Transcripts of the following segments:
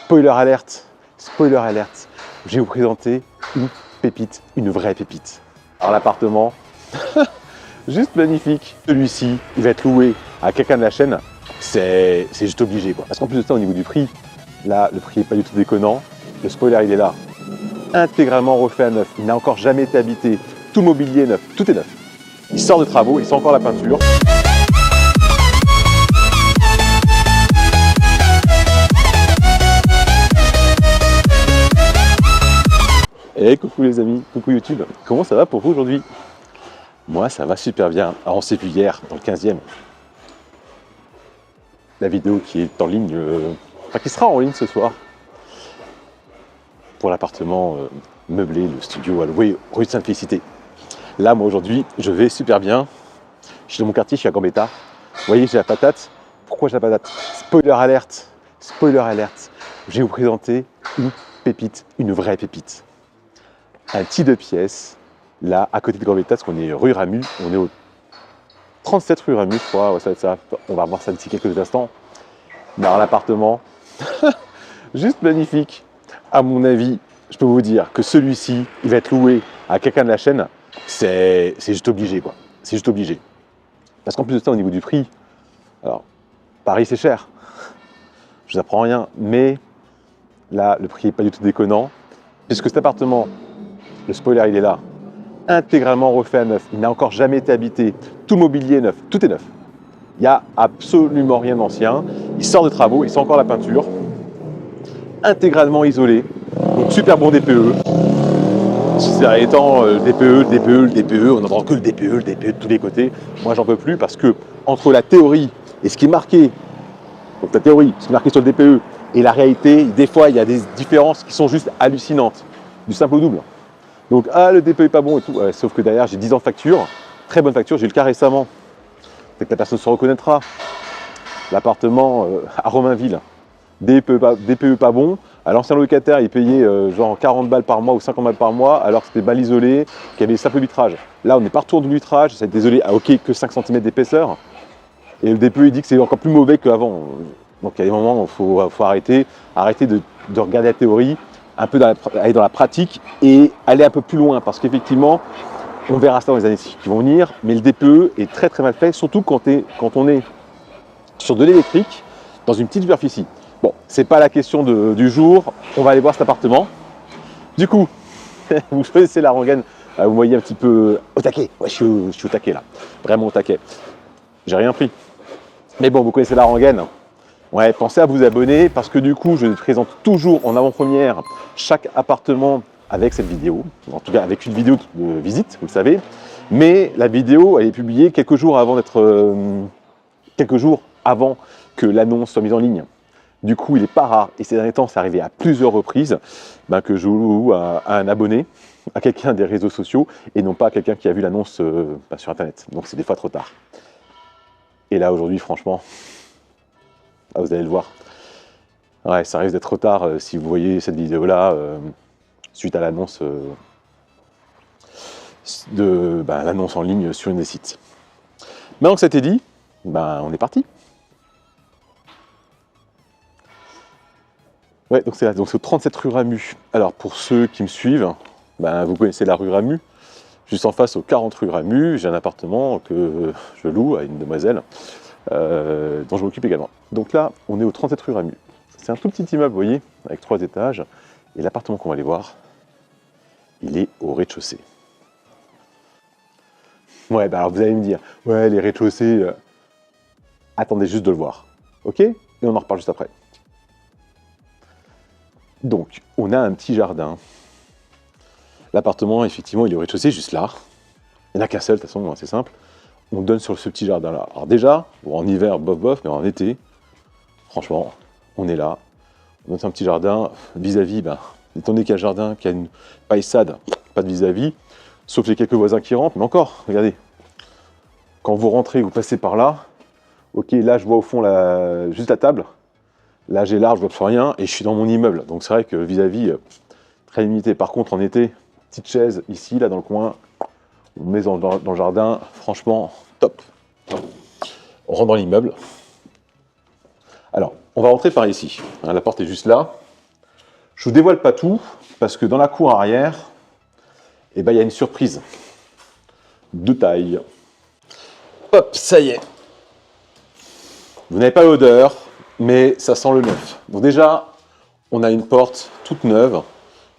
spoiler alerte, je vais vous présenter une pépite, une vraie pépite. Alors l'appartement, juste magnifique. Celui-ci, il va être loué à quelqu'un de la chaîne, c'est juste obligé, quoi. Parce qu'en plus de ça, au niveau du prix, là, le prix n'est pas du tout déconnant. Le spoiler, il est là, intégralement refait à neuf. Il n'a encore jamais été habité. Tout le mobilier est neuf, tout est neuf. Il sort de travaux, il sort encore la peinture. Et coucou les amis, coucou YouTube, comment ça va pour vous aujourd'hui? Moi ça va super bien. Alors on s'est vu hier dans le 15e. La vidéo qui est en ligne, enfin qui sera en ligne ce soir. Pour l'appartement meublé, le studio à louer rue de Sainte-Félicité. Là moi aujourd'hui je vais super bien. Je suis dans mon quartier, je suis à Gambetta. Vous voyez j'ai la patate. Pourquoi j'ai la patate? Spoiler alerte, je vais vous présenter une pépite, une vraie pépite. Un petit 2 pièces, là, à côté de Gambetta, parce qu'on est rue Ramu, on est au 37 rue Ramu, je crois, ouais, ça va être ça. On va voir ça d'ici quelques instants. Mais alors l'appartement, juste magnifique. À mon avis, je peux vous dire que celui-ci, il va être loué à quelqu'un de la chaîne, c'est juste obligé, quoi. C'est juste obligé. Parce qu'en plus de ça, au niveau du prix, alors, Paris c'est cher, je vous apprends rien, mais là, le prix n'est pas du tout déconnant, puisque cet appartement, le spoiler, il est là, intégralement refait à neuf. Il n'a encore jamais été habité. Tout le mobilier est neuf, tout est neuf. Il n'y a absolument rien d'ancien. Il sort de travaux, il sort encore la peinture. Intégralement isolé. Donc super bon DPE. Ces derniers temps, DPE, on n'entend que le DPE de tous les côtés. Moi, j'en peux plus parce que entre la théorie et ce qui est marqué, donc la théorie, ce qui est marqué sur le DPE, et la réalité, des fois, il y a des différences qui sont juste hallucinantes. Du simple au double. Donc, le DPE est pas bon et tout. Sauf que derrière, j'ai 10 ans de facture. Très bonne facture. J'ai eu le cas récemment. Peut-être que la personne se reconnaîtra. L'appartement à Romainville. DPE pas bon. L'ancien locataire, il payait genre 40 balles par mois ou 50 balles par mois, alors que c'était mal isolé, qu'il y avait simple vitrage. Là, on est partout du vitrage. C'est désolé, ok, que 5 cm d'épaisseur. Et le DPE, il dit que c'est encore plus mauvais qu'avant. Donc, il y a des moments où il faut arrêter de regarder la théorie, un peu aller dans la pratique et aller un peu plus loin, parce qu'effectivement, on verra ça dans les années qui vont venir, mais le DPE est très très mal fait, surtout quand on est sur de l'électrique, dans une petite superficie. Bon, c'est pas la question du jour, on va aller voir cet appartement. Du coup, vous connaissez la rengaine, vous voyez un petit peu au taquet, ouais, je suis au taquet là, vraiment au taquet. J'ai rien pris. Mais bon, vous connaissez la rengaine. Ouais, pensez à vous abonner parce que du coup, je présente toujours en avant-première chaque appartement avec cette vidéo, en tout cas avec une vidéo de visite, vous le savez. Mais la vidéo, elle est publiée quelques jours avant que l'annonce soit mise en ligne. Du coup, il n'est pas rare, et ces derniers temps, c'est arrivé à plusieurs reprises, que je loue à un abonné, à quelqu'un des réseaux sociaux, et non pas à quelqu'un qui a vu l'annonce sur Internet. Donc c'est des fois trop tard. Et là, aujourd'hui, franchement, vous allez le voir. Ouais, ça risque d'être trop tard si vous voyez cette vidéo-là suite à l'annonce l'annonce en ligne sur une des sites. Maintenant que ça été dit, on est parti. Ouais, donc c'est là, donc c'est au 37 rue Ramu. Alors pour ceux qui me suivent, vous connaissez la rue Ramu. Juste en face au 40 rue Ramu, j'ai un appartement que je loue à une demoiselle dont je m'occupe également. Donc là, on est au 37 rue Ramu. C'est un tout petit immeuble, vous voyez, avec 3 étages. Et l'appartement qu'on va aller voir, il est au rez-de-chaussée. Ouais, alors vous allez me dire, ouais, les rez-de-chaussée, attendez juste de le voir. Ok? Et on en reparle juste après. Donc, on a un petit jardin. L'appartement, effectivement, il est au rez-de-chaussée, juste là. Il n'y en a qu'un seul, de toute façon, c'est simple. On donne sur ce petit jardin-là. Alors déjà, bon, en hiver, bof, mais en été, franchement, on est là. On donne sur un petit jardin vis-à-vis, étant donné qu'il y a un jardin, qu'il y a une paillissade, pas de vis-à-vis, sauf les quelques voisins qui rentrent, mais encore, regardez. Quand vous rentrez, vous passez par là, ok, là, je vois au fond juste la table. Là, j'ai l'arbre, je vois plus rien, et je suis dans mon immeuble. Donc c'est vrai que vis-à-vis, très limité. Par contre, en été, petite chaise ici, là, dans le coin, on met dans le jardin, franchement, top. On rentre dans l'immeuble. Alors, on va rentrer par ici. La porte est juste là. Je vous dévoile pas tout, parce que dans la cour arrière, eh ben, il y a une surprise de taille. Hop, ça y est. Vous n'avez pas l'odeur, mais ça sent le neuf. Donc déjà, on a une porte toute neuve.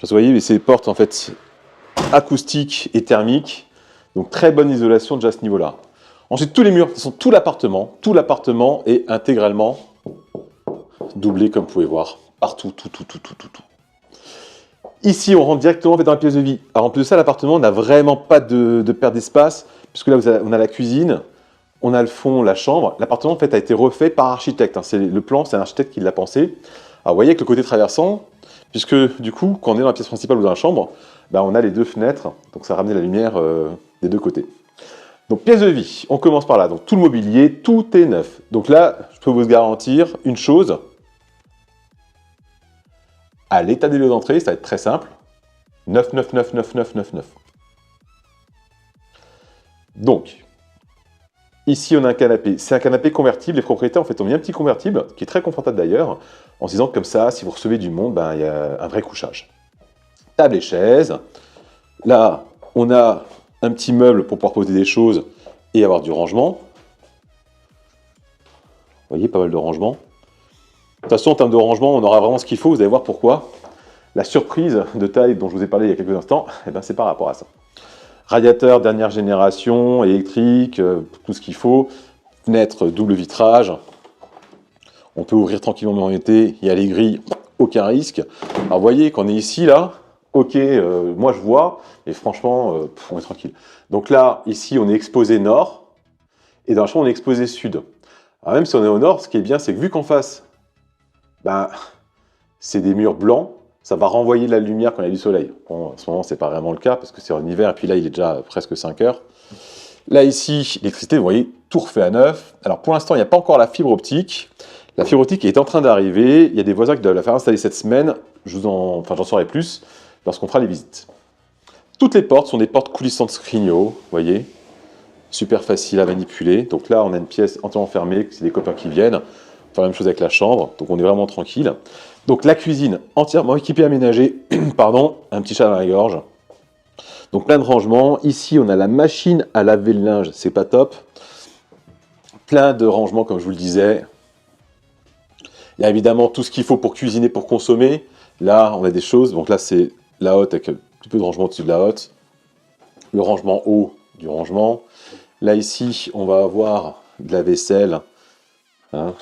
Vous voyez, mais c'est des portes en fait acoustiques et thermiques. Donc très bonne isolation déjà à ce niveau-là. Ensuite, tous les murs, tout l'appartement est intégralement doublé comme vous pouvez voir. Partout, tout. Ici, on rentre directement en fait, dans la pièce de vie. Alors en plus de ça, l'appartement n'a vraiment pas de perte d'espace, puisque là, on a la cuisine, on a le fond, la chambre. L'appartement en fait, a été refait par architecte. Hein. Le plan, c'est un architecte qui l'a pensé. Alors vous voyez avec le côté traversant, puisque du coup, quand on est dans la pièce principale ou dans la chambre, bah, on a les deux fenêtres, donc ça ramène la lumière des deux côtés. Donc pièce de vie, on commence par là. Donc tout le mobilier, tout est neuf. Donc là, je peux vous garantir une chose. À l'état des lieux d'entrée, ça va être très simple. 9. Donc, ici on a un canapé. C'est un canapé convertible. Les propriétaires en fait ont mis un petit convertible, qui est très confortable d'ailleurs, en se disant que comme ça, si vous recevez du monde, ben, il y a un vrai couchage. Table et chaise. Là, on a un petit meuble pour pouvoir poser des choses et avoir du rangement. Vous voyez, pas mal de rangement. De toute façon, en termes de rangement, on aura vraiment ce qu'il faut. Vous allez voir pourquoi. La surprise de taille dont je vous ai parlé il y a quelques instants, eh ben, c'est par rapport à ça. Radiateur dernière génération, électrique, tout ce qu'il faut. Fenêtre double vitrage. On peut ouvrir tranquillement en été. Il y a les grilles, aucun risque. Alors vous voyez qu'on est ici, là. Ok, moi je vois, et franchement, on est tranquille. Donc là, ici, on est exposé nord, et dans la chambre, on est exposé sud. Alors même si on est au nord, ce qui est bien, c'est que vu qu'en face, ben, c'est des murs blancs, ça va renvoyer de la lumière quand il y a du soleil. Bon, en ce moment, c'est pas vraiment le cas, parce que c'est en hiver, et puis là, il est déjà presque 5 heures. Là, ici, l'électricité, vous voyez, tout refait à neuf. Alors pour l'instant, il n'y a pas encore la fibre optique. La fibre optique est en train d'arriver. Il y a des voisins qui doivent la faire installer cette semaine. J'en saurai plus lorsqu'on fera les visites. Toutes les portes sont des portes coulissantes Scrigno, vous voyez. Super facile à manipuler. Donc là, on a une pièce entièrement fermée, c'est des copains qui viennent. On fait la même chose avec la chambre, donc on est vraiment tranquille. Donc la cuisine entièrement équipée, aménagée, pardon, un petit chat dans la gorge. Donc plein de rangements. Ici, on a la machine à laver le linge, c'est pas top. Plein de rangements, comme je vous le disais. Il y a évidemment tout ce qu'il faut pour cuisiner, pour consommer. Là, on a des choses. Donc là, c'est la hotte avec un petit peu de rangement au-dessus de la hotte. Le rangement haut du rangement. Là, ici, on va avoir de la vaisselle. Hein.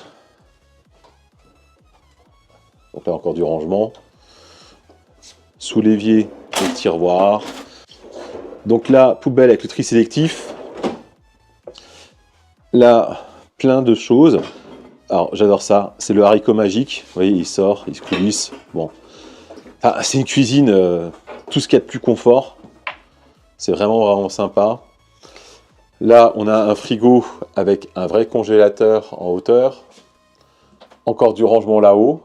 Donc là, encore du rangement. Sous l'évier, le tiroir. Donc là, poubelle avec le tri sélectif. Là, plein de choses. Alors, j'adore ça. C'est le haricot magique. Vous voyez, il sort, il se coulisse. Bon. Ah, c'est une cuisine, tout ce qu'il y a de plus confort. C'est vraiment sympa. Là, on a un frigo avec un vrai congélateur en hauteur. Encore du rangement là-haut.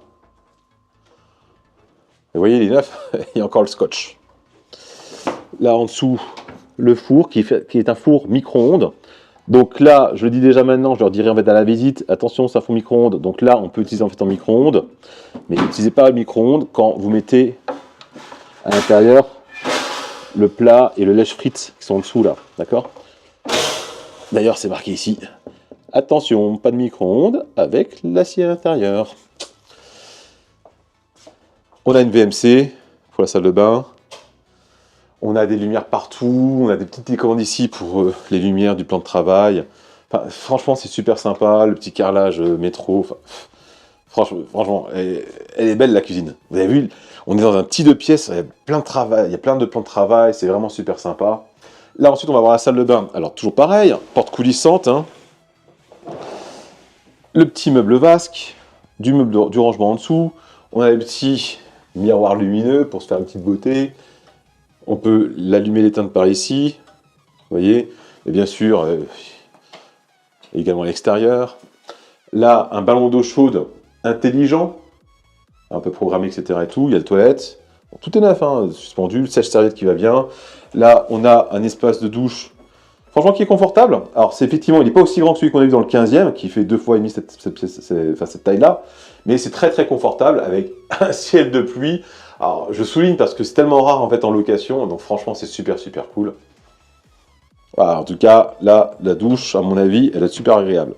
Vous voyez, il est neuf. Il y a encore le scotch. Là, en dessous, le four qui est un four micro-ondes. Donc là, je le dis déjà maintenant, je leur dirai en fait à la visite, attention, c'est un four micro-ondes. Donc là, on peut utiliser en fait en micro-ondes. Mais n'utilisez pas le micro-ondes quand vous mettez à l'intérieur le plat et le lèche-frites qui sont en dessous là. D'accord ? D'ailleurs, c'est marqué ici. Attention, pas de micro-ondes avec l'acier à l'intérieur. On a une VMC pour la salle de bain. On a des lumières partout. On a des petites télécommandes ici pour les lumières du plan de travail. Enfin, franchement, c'est super sympa. Le petit carrelage métro. Franchement, elle est belle la cuisine. Vous avez vu, on est dans un petit 2 pièces. Il y a plein de travail. Il y a plein de plans de travail. C'est vraiment super sympa. Là, ensuite, on va voir la salle de bain. Alors, toujours pareil, porte coulissante. Hein. Le petit meuble vasque, du rangement en dessous. On a le petit miroir lumineux pour se faire une petite beauté. On peut l'allumer, l'éteindre par ici. Vous voyez. Et bien sûr, également à l'extérieur. Là, un ballon d'eau chaude intelligent. Un peu programmé, etc. Et tout. Il y a les toilettes. Bon, tout est neuf, hein, suspendu. Le sèche-serviette qui va bien. Là, on a un espace de douche Franchement, qui est confortable. Alors, c'est effectivement, il n'est pas aussi grand que celui qu'on a vu dans le 15e, qui fait 2 fois et demi cette taille-là. Mais c'est très très confortable avec un ciel de pluie. Alors, je souligne parce que c'est tellement rare en fait en location. Donc, franchement, c'est super super cool. Voilà, en tout cas, là, la douche, à mon avis, elle est super agréable.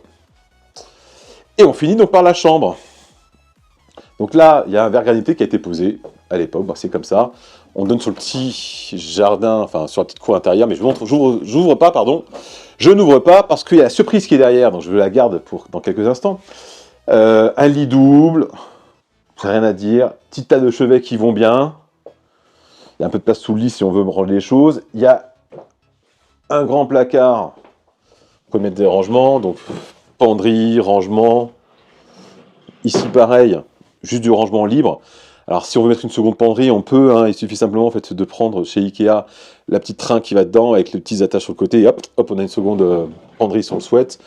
Et on finit donc par la chambre. Donc là, il y a un verre granité qui a été posé à l'époque. Bah, c'est comme ça. On donne sur le petit jardin, enfin sur la petite cour intérieure, mais j'ouvre pas, pardon. Je n'ouvre pas parce qu'il y a la surprise qui est derrière, donc je la garde pour dans quelques instants. Un lit double, rien à dire. Petit tas de chevets qui vont bien. Il y a un peu de place sous le lit si on veut me rendre les choses. Il y a un grand placard. On peut mettre des rangements, donc penderie, rangement. Ici pareil, juste du rangement libre. Alors si on veut mettre une seconde penderie, on peut, hein, il suffit simplement en fait, de prendre chez Ikea la petite train qui va dedans avec les petits attaches sur le côté, et hop, hop on a une seconde penderie si on le souhaite.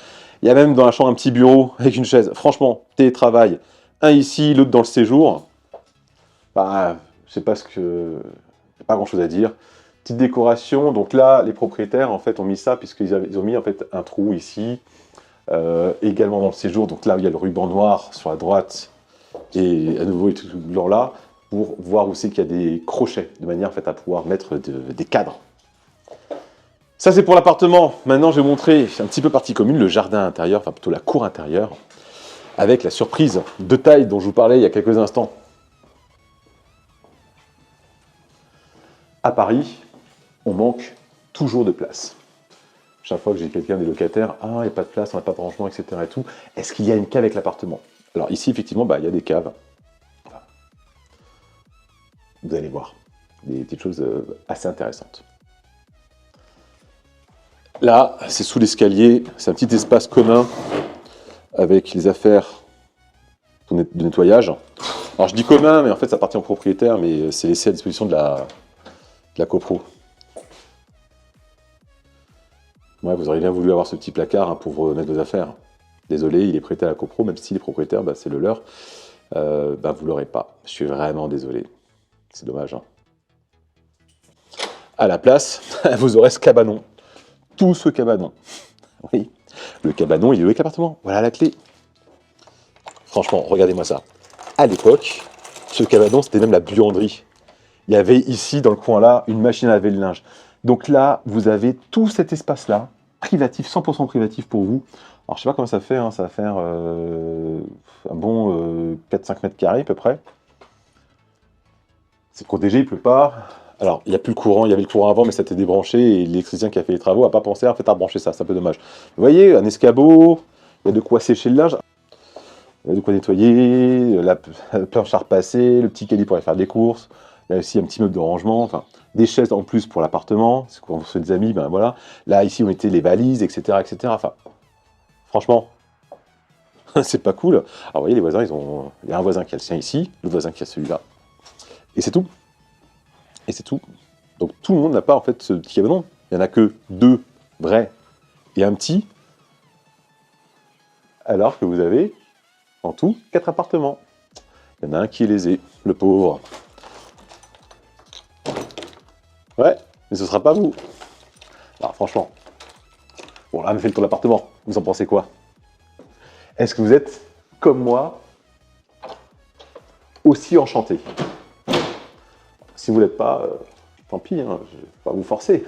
Il y a même dans la chambre un petit bureau avec une chaise. Franchement, télétravail, un ici, l'autre dans le séjour. Bah, je sais pas pas grand chose à dire. Petite décoration, donc là, les propriétaires en fait ont mis ça puisqu'ils ont mis en fait un trou ici, également dans le séjour, donc là il y a le ruban noir sur la droite, et à nouveau, il est tout blanc là, pour voir où c'est qu'il y a des crochets, de manière en fait, à pouvoir mettre des cadres. Ça, c'est pour l'appartement. Maintenant, je vais montrer un petit peu partie commune, le jardin intérieur, enfin plutôt la cour intérieure, avec la surprise de taille dont je vous parlais il y a quelques instants. À Paris, on manque toujours de place. Chaque fois que j'ai quelqu'un des locataires, ah, il n'y a pas de place, on n'a pas de rangement, etc. et tout. Est-ce qu'il y a une cave avec l'appartement? Alors ici, effectivement, bah, il y a des caves. Vous allez voir, des petites choses assez intéressantes. Là, c'est sous l'escalier, c'est un petit espace commun avec les affaires de nettoyage. Alors je dis commun, mais en fait ça appartient au propriétaire, mais c'est laissé à disposition de la copro. Ouais, vous auriez bien voulu avoir ce petit placard hein, pour mettre vos affaires. Désolé, il est prêté à la copro, même si les propriétaires, bah, c'est le leur. Bah, vous l'aurez pas. Je suis vraiment désolé. C'est dommage. Hein. À la place, vous aurez ce cabanon. Tout ce cabanon. Oui, le cabanon, il est où avec l'appartement? Voilà la clé. Franchement, regardez-moi ça. À l'époque, ce cabanon, c'était même la buanderie. Il y avait ici, dans le coin là, une machine à laver le linge. Donc là, vous avez tout cet espace-là, privatif, 100% privatif pour vous. Alors, je sais pas comment ça fait, hein, ça va faire un bon 4-5 mètres carrés à peu près. C'est protégé, il pleut pas. Alors, il n'y a plus le courant, il y avait le courant avant, mais ça a été débranché et l'électricien qui a fait les travaux n'a pas pensé en fait, à rebrancher ça, c'est un peu dommage. Vous voyez, un escabeau, il y a de quoi sécher le linge, il y a de quoi nettoyer, la planche à repasser, le petit caddie pour aller faire des courses, il y a aussi un petit meuble de rangement, enfin, des chaises en plus pour l'appartement, c'est quand on fait des amis, ben voilà. Là, ici, on mettait les valises, etc., etc. Enfin, franchement, c'est pas cool. Alors, vous voyez, les voisins, il y a un voisin qui a le sien ici, l'autre voisin qui a celui-là. Et c'est tout. Et c'est tout. Donc tout le monde n'a pas en fait ce petit cabanon. Il n'y en a que 2 vrais et un petit. Alors que vous avez en tout 4 appartements. Il y en a un qui est lésé, le pauvre. Ouais, mais ce sera pas vous. Alors franchement. Bon là, on a fait le tour de l'appartement. Vous en pensez quoi? Est-ce que vous êtes, comme moi, aussi enchanté? Si vous ne l'êtes pas, tant pis, hein, je ne vais pas vous forcer.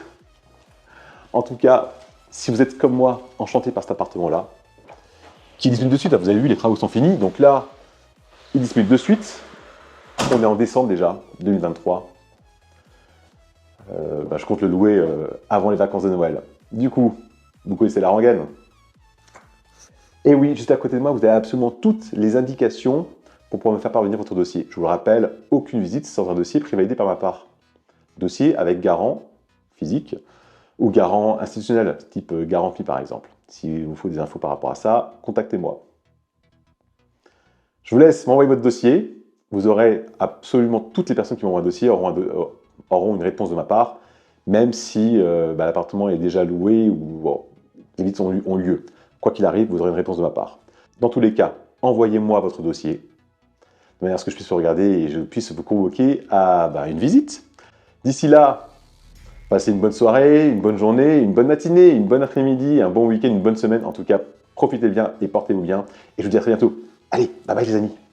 En tout cas, si vous êtes comme moi, enchanté par cet appartement-là, qui est disponible de suite, vous avez vu, les travaux sont finis, donc là, il est disponible de suite. On est en décembre déjà, 2023. Je compte le louer avant les vacances de Noël. Du coup, vous connaissez la rengaine. Et oui, juste à côté de moi, vous avez absolument toutes les indications pour pouvoir me faire parvenir votre dossier. Je vous le rappelle, aucune visite sans un dossier prévalidé par ma part. Dossier avec garant physique ou garant institutionnel, type Garantie par exemple. Si vous faut des infos par rapport à ça, contactez-moi. Je vous laisse m'envoyer votre dossier. Vous aurez absolument toutes les personnes qui m'envoient un dossier auront une réponse de ma part, même si l'appartement est déjà loué ou les visites ont lieu. Quoi qu'il arrive, vous aurez une réponse de ma part. Dans tous les cas, envoyez-moi votre dossier, de manière à ce que je puisse le regarder et je puisse vous convoquer à une visite. D'ici là, Passez une bonne soirée, une bonne journée, une bonne matinée, une bonne après-midi, un bon week-end, une bonne semaine. En tout cas, profitez bien et portez-vous bien. Et je vous dis à très bientôt. Allez, bye bye les amis.